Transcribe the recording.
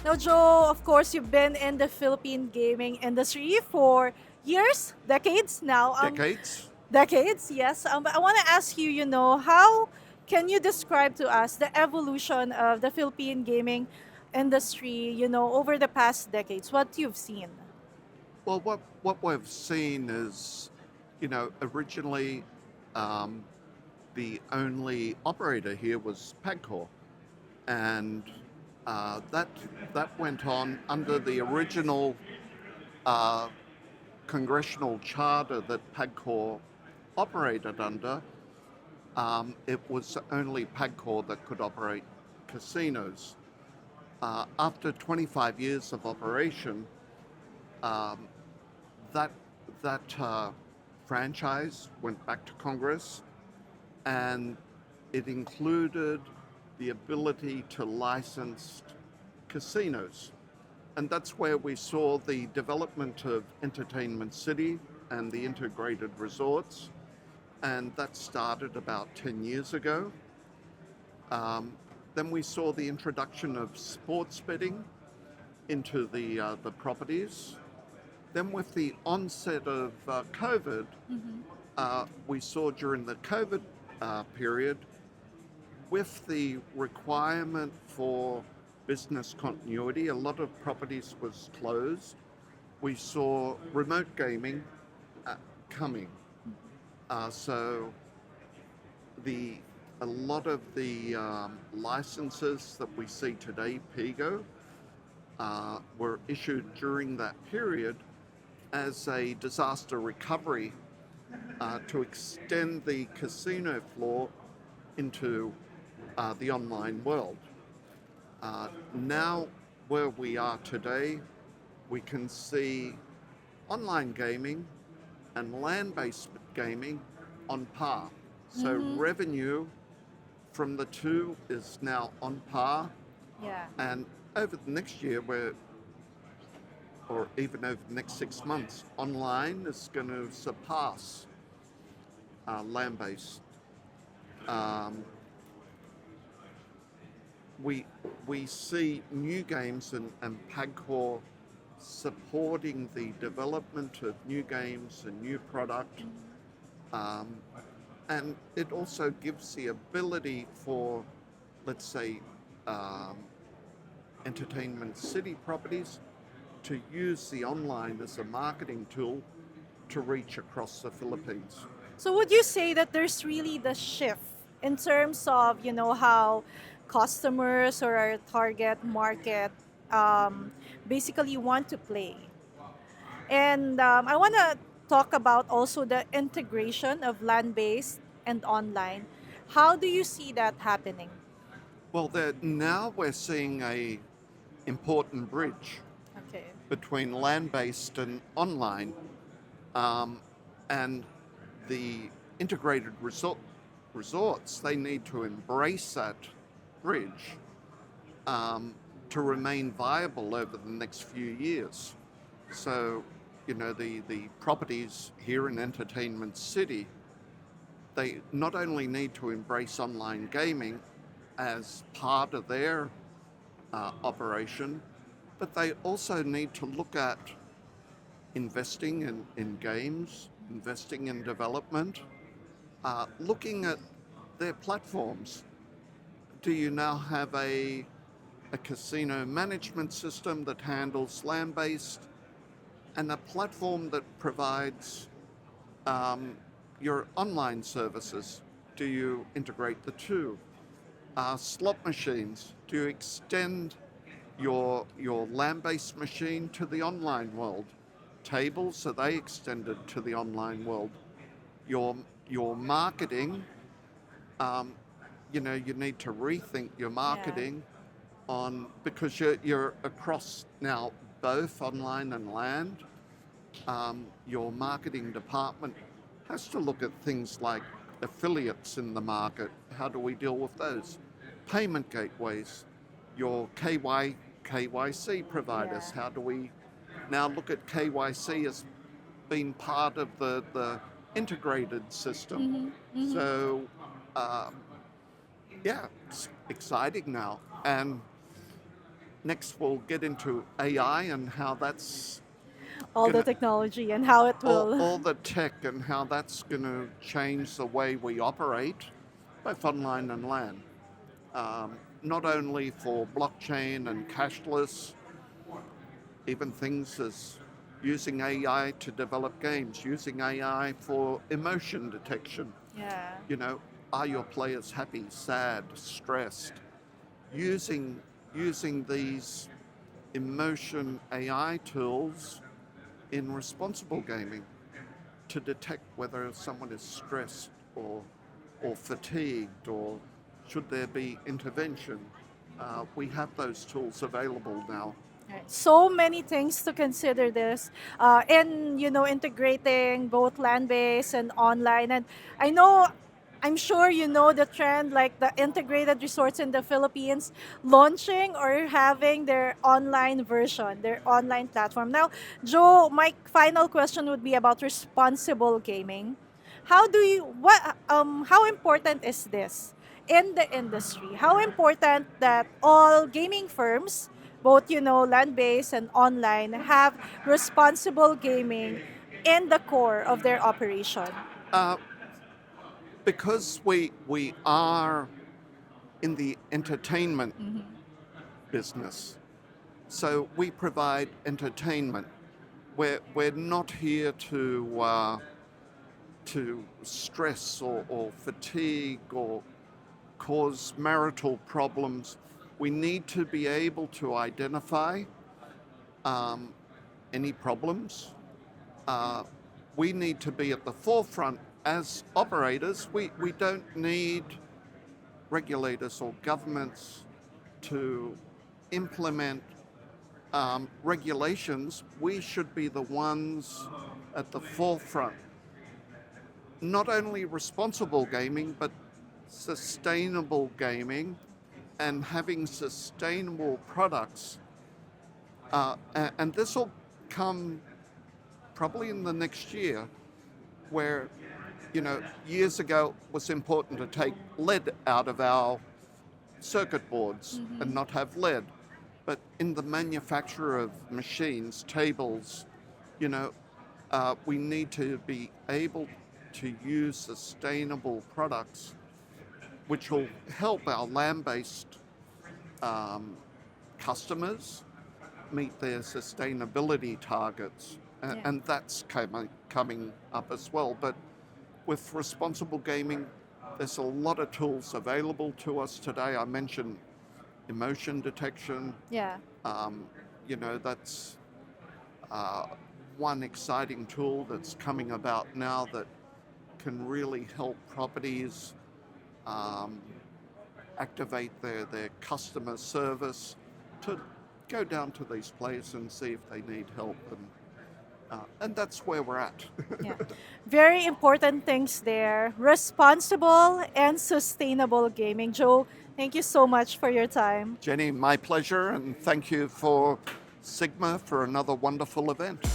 Now, Joe, of course, you've been in the Philippine gaming industry for years, decades now. Decades. Decades, yes. But I want to ask you, how can you describe to us the evolution of the Philippine gaming industry, over the past decades, what you've seen? Well, what we've seen is, originally um, the only operator here was PAGCOR, and that went on under the original uh, congressional charter that PAGCOR operated under. It was only PAGCOR that could operate casinos. After 25 years of operation, um, that that franchise went back to Congress, and it included the ability to license casinos. And that's where we saw the development of Entertainment City and the integrated resorts. And that started about 10 years ago. Um, then we saw the introduction of sports betting into the properties. Then, with the onset of COVID, we saw during the COVID period, with the requirement for business continuity, a lot of properties was closed. We saw remote gaming coming. So the a lot of the licenses that we see today, PIGO, were issued during that period as a disaster recovery to extend the casino floor into the online world. Now, where we are today, we can see online gaming and land-based gaming on par. So Mm-hmm. revenue from the two is now on par, Yeah. and over the next year, or even over the next 6 months, online is going to surpass land-based. Um, we we see new games and PAGCOR supporting the development of new games and new product. Um, and it also gives the ability for, let's say, um, entertainment city properties to use the online as a marketing tool to reach across the Philippines. So would you say that there's really the shift in terms of, how customers or our target market basically want to play? And I want to talk about also the integration of land-based and online. How do you see that happening? Well, now we're seeing a important bridge Okay. between land-based and online, um, and the integrated resorts. They need to embrace that bridge um, to remain viable over the next few years. So, the properties here in Entertainment City, they not only need to embrace online gaming as part of their operation, but they also need to look at investing in games, investing in development, looking at their platforms. Do you now have a casino management system that handles land based and a platform that provides your online services? Do you integrate the two? Slot machines, do you extend your land-based machine to the online world? Tables, are they extended to the online world? Your your marketing, um, you need to rethink your Yeah. marketing on because you're across now both online and land. Your marketing department has to look at things like affiliates in the market. How do we deal with those? Payment gateways, your KYC providers. Yeah. How do we now look at KYC as being part of the integrated system? Mm-hmm. Mm-hmm. So, um, yeah, it's exciting now. And Next, we'll get into AI and how that's All going the to, technology and how it will. all the tech and how that's going to change the way we operate, both online and LAN. Not only for blockchain and cashless, even things as using AI to develop games, using AI for emotion detection. Yeah. You know, are your players happy, sad, stressed? Using these emotion AI tools in responsible gaming to detect whether someone is stressed or fatigued or should there be intervention. We have those tools available now. Right. So many things to consider this in integrating both land-based and online. And I know, I'm sure you know the trend, like the integrated resorts in the Philippines launching or having their online version, their online platform. Now, Joe, my final question would be about responsible gaming. How important is this in the industry? How important that all gaming firms, both land-based and online, have responsible gaming in the core of their operation? Uh, because we are in the entertainment business, so we provide entertainment. We're not here to stress or fatigue or cause marital problems. We need to be able to identify um, any problems. Uh, we need to be at the forefront as operators. We don't need regulators or governments to implement regulations. We should be the ones at the forefront. Not only responsible gaming, but sustainable gaming and having sustainable products. And this will come probably in the next year, where, years ago it was important to take lead out of our circuit boards and not have lead. But in the manufacture of machines, tables, you know, we need to be able to use sustainable products which will help our land-based um, customers meet their sustainability targets. Yeah. And that's coming up as well. But with responsible gaming, there's a lot of tools available to us today. I mentioned emotion detection. Yeah. Um, that's uh, one exciting tool that's coming about now that can really help properties um, activate their customer service to go down to these players and see if they need help. And that's where we're at. Yeah. Very important things there. Responsible and sustainable gaming. Joe, thank you so much for your time. Jenny, my pleasure, and thank you for Sigma for another wonderful event.